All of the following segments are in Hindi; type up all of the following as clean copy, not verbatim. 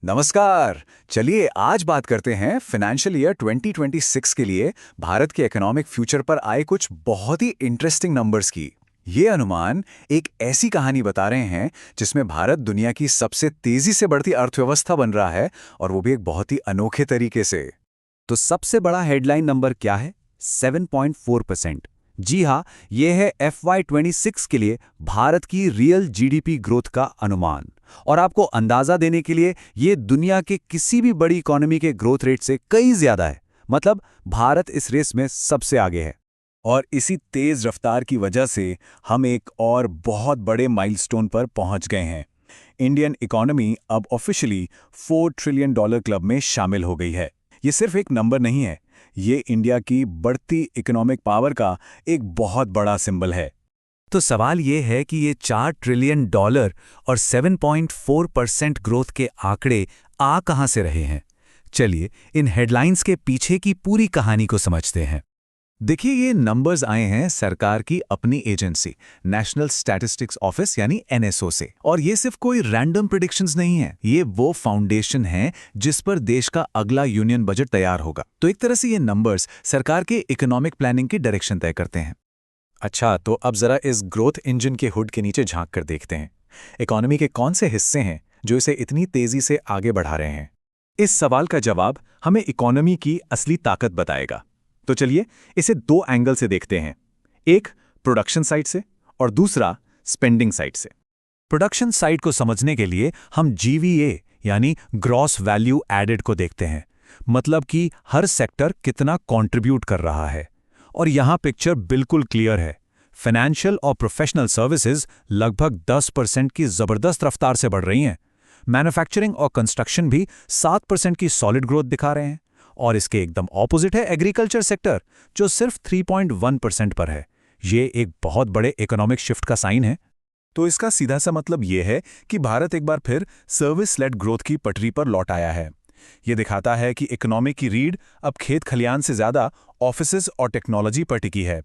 नमस्कार। चलिए आज बात करते हैं फाइनेंशियल ईयर 2026 के लिए भारत के इकोनॉमिक फ्यूचर पर आए कुछ बहुत ही इंटरेस्टिंग नंबर्स की। ये अनुमान एक ऐसी कहानी बता रहे हैं जिसमें भारत दुनिया की सबसे तेजी से बढ़ती अर्थव्यवस्था बन रहा है, और वो भी एक बहुत ही अनोखे तरीके से। तो सबसे बड़ा हेडलाइन नंबर क्या है? 7.4%। जी हाँ, ये है FY26 के लिए भारत की रियल जीडीपी ग्रोथ का अनुमान। और आपको अंदाजा देने के लिए ये दुनिया के किसी भी बड़ी इकोनॉमी के ग्रोथ रेट से कई ज्यादा है। मतलब भारत इस रेस में सबसे आगे है। और इसी तेज रफ्तार की वजह से हम एक और बहुत बड़े माइलस्टोन पर पहुंच गए हैं। इंडियन इकोनॉमी अब ऑफिशियली $4 ट्रिलियन क्लब में शामिल हो गई है। ये सिर्फ एक नंबर नहीं है, ये इंडिया की बढ़ती इकोनॉमिक पावर का एक बहुत बड़ा सिंबल है। तो सवाल ये है कि ये $4 ट्रिलियन और 7.4% ग्रोथ के आंकड़े आ कहां से रहे हैं? चलिए इन हेडलाइंस के पीछे की पूरी कहानी को समझते हैं। देखिए, ये नंबर्स आए हैं सरकार की अपनी एजेंसी नेशनल स्टैटिस्टिक्स ऑफिस यानी एनएसओ से। और ये सिर्फ कोई रैंडम प्रेडिक्शंस नहीं है, ये वो फाउंडेशन है जिस पर देश का अगला यूनियन बजट तैयार होगा। तो एक तरह से ये नंबर्स सरकार के इकोनॉमिक प्लानिंग की डायरेक्शन तय करते हैं। अच्छा, तो अब जरा इस ग्रोथ इंजन के हुड के नीचे झांक कर देखते हैं। इकोनॉमी के कौन से हिस्से हैं जो इसे इतनी तेजी से आगे बढ़ा रहे हैं? इस सवाल का जवाब हमें इकोनॉमी की असली ताकत बताएगा। तो चलिए इसे दो एंगल से देखते हैं, एक प्रोडक्शन साइड से और दूसरा स्पेंडिंग साइड से। प्रोडक्शन साइड को समझने के लिए हम जीवीए यानी ग्रॉस वैल्यू एडेड को देखते हैं। मतलब कि हर सेक्टर कितना कंट्रीब्यूट कर रहा है। और यहां पिक्चर बिल्कुल क्लियर है। फाइनेंशियल और प्रोफेशनल सर्विसेज लगभग 10% की जबरदस्त रफ्तार से बढ़ रही हैं। मैन्युफैक्चरिंग और कंस्ट्रक्शन भी 7% की सॉलिड ग्रोथ दिखा रहे हैं। और इसके एकदम ऑपोजिट है एग्रीकल्चर सेक्टर, जो सिर्फ 3.1% पर है। ये एक बहुत बड़े इकोनॉमिक शिफ्ट का साइन है। तो इसका सीधा सा मतलब ये है कि भारत एक बार फिर सर्विस लेड ग्रोथ की पटरी पर लौट आया है। ये दिखाता है कि इकोनॉमी की रीढ़ अब खेत खलियान से ज्यादा ऑफिसेज और टेक्नोलॉजी पर टिकी है।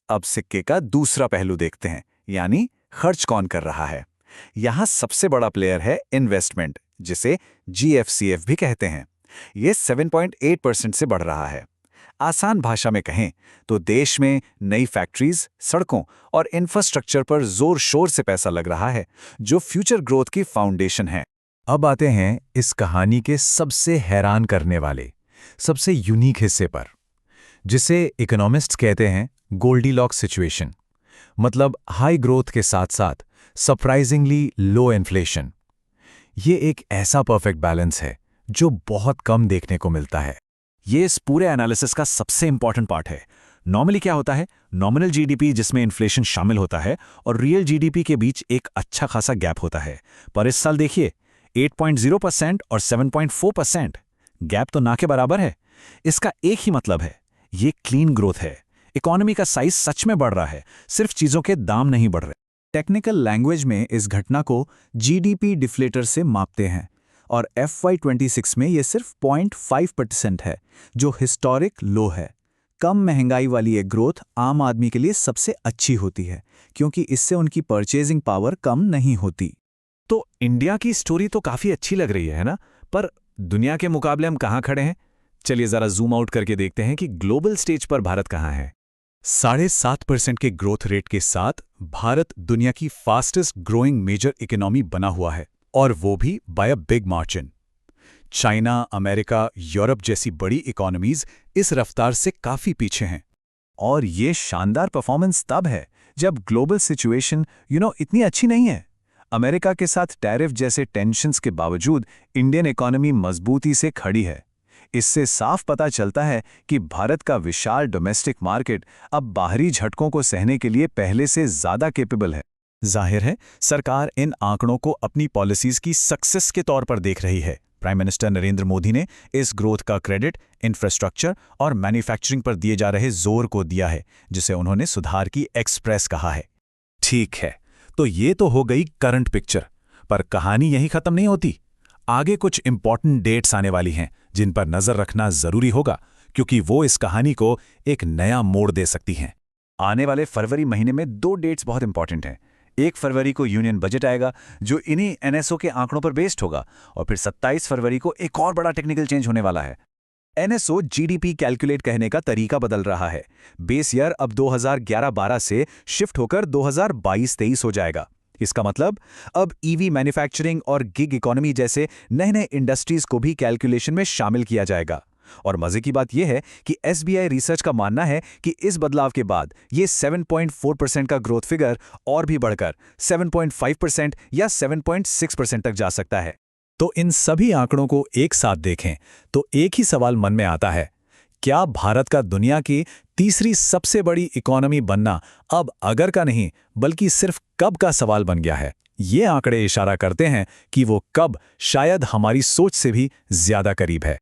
अब सिक्के का दूसरा पहलू देखते हैं, यानी खर्च कौन कर रहा है। यहां सबसे बड़ा प्लेयर है इन्वेस्टमेंट, जिसे GFCF भी कहते हैं। ये 7.8% से बढ़ रहा है। आसान भाषा में कहें तो देश में नई फैक्ट्रीज, सड़कों और इंफ्रास्ट्रक्चर पर जोर शोर से पैसा लग रहा है, जो फ्यूचर ग्रोथ की फाउंडेशन है। अब आते हैं इस कहानी के सबसे हैरान करने वाले, सबसे यूनिक हिस्से पर, जिसे इकोनॉमिस्ट्स कहते हैं गोल्डीलॉक्स सिचुएशन। मतलब हाई ग्रोथ के साथ साथ सरप्राइजिंगली लो इन्फ्लेशन। ये एक ऐसा परफेक्ट बैलेंस है जो बहुत कम देखने को मिलता है। ये इस पूरे एनालिसिस का सबसे इंपॉर्टेंट पार्ट है। नॉर्मली क्या होता है, नॉमिनल जीडीपी जिसमें इन्फ्लेशन शामिल होता है और रियल जीडीपी के बीच एक अच्छा खासा गैप होता है। पर इस साल देखिए 8.0% और 7.4%, गैप तो ना के बराबर है। इसका एक ही मतलब है, ये क्लीन ग्रोथ है। इकोनॉमी का साइज सच में बढ़ रहा है, सिर्फ चीजों के दाम नहीं बढ़ रहे। टेक्निकल लैंग्वेज में इस घटना को जीडीपी डिफ्लेटर से मापते हैं, और FY26 में ये सिर्फ 0.5% है, जो हिस्टोरिक लो है। कम महंगाई वाली ये ग्रोथ आम आदमी के लिए सबसे अच्छी होती है, क्योंकि इससे उनकी परचेजिंग पावर कम नहीं होती। तो इंडिया की स्टोरी तो काफी अच्छी लग रही है ना, पर दुनिया के मुकाबले हम कहां खड़े हैं? चलिए जरा जूम आउट करके देखते हैं कि ग्लोबल स्टेज पर भारत कहां है। 7.5% के ग्रोथ रेट के साथ भारत दुनिया की फास्टेस्ट ग्रोइंग मेजर इकोनॉमी बना हुआ है, और वो भी by a big margin. China, America, Europe जैसी बड़ी इकोनॉमीज इस रफ्तार से काफी पीछे हैं। और ये शानदार परफॉर्मेंस तब है जब ग्लोबल सिचुएशन इतनी अच्छी नहीं है। अमेरिका के साथ टैरिफ जैसे टेंशन्स के बावजूद इंडियन इकोनॉमी मजबूती से खड़ी है। इससे साफ पता चलता है कि भारत का विशाल डोमेस्टिक मार्केट अब बाहरी झटकों को सहने के लिए पहले से ज्यादा कैपेबल है। जाहिर है सरकार इन आंकड़ों को अपनी पॉलिसीज की सक्सेस के तौर पर देख रही है। प्राइम मिनिस्टर नरेंद्र मोदी ने इस ग्रोथ का क्रेडिट इंफ्रास्ट्रक्चर और मैन्युफैक्चरिंग पर दिए जा रहे जोर को दिया है, जिसे उन्होंने सुधार की एक्सप्रेस कहा है। ठीक है, तो ये तो हो गई करंट पिक्चर, पर कहानी यही खत्म नहीं होती। आगे कुछ इंपॉर्टेंट डेट्स आने वाली हैं जिन पर नजर रखना जरूरी होगा, क्योंकि वो इस कहानी को एक नया मोड़ दे सकती हैं। आने वाले फरवरी महीने में 2 डेट्स बहुत इंपॉर्टेंट हैं। 1 फरवरी को यूनियन बजट आएगा जो इन्हीं एनएसओ के आंकड़ों पर बेस्ड होगा, और फिर 27 फरवरी को एक और बड़ा टेक्निकल चेंज होने वाला है। एनएसओ जीडीपी कैलकुलेट कहने का तरीका बदल रहा है। बेस ईयर अब 2011-12 से शिफ्ट होकर 2022-23 हो जाएगा। इसका मतलब अब ईवी मैन्युफैक्चरिंग और गिग इकोनॉमी जैसे नए नए इंडस्ट्रीज को भी कैलकुलेशन में शामिल किया जाएगा। और मजे की बात यह है कि एसबीआई रिसर्च का मानना है कि इस बदलाव के बाद ये 7.4% का ग्रोथ फिगर और भी बढ़कर 7.5% या 7.6% तक जा सकता है। तो इन सभी आंकड़ों को एक साथ देखें तो एक ही सवाल मन में आता है, क्या भारत का दुनिया की तीसरी सबसे बड़ी इकोनॉमी बनना अब अगर का नहीं बल्कि सिर्फ कब का सवाल बन गया है? ये आंकड़े इशारा करते हैं कि वो कब शायद हमारी सोच से भी ज्यादा करीब है।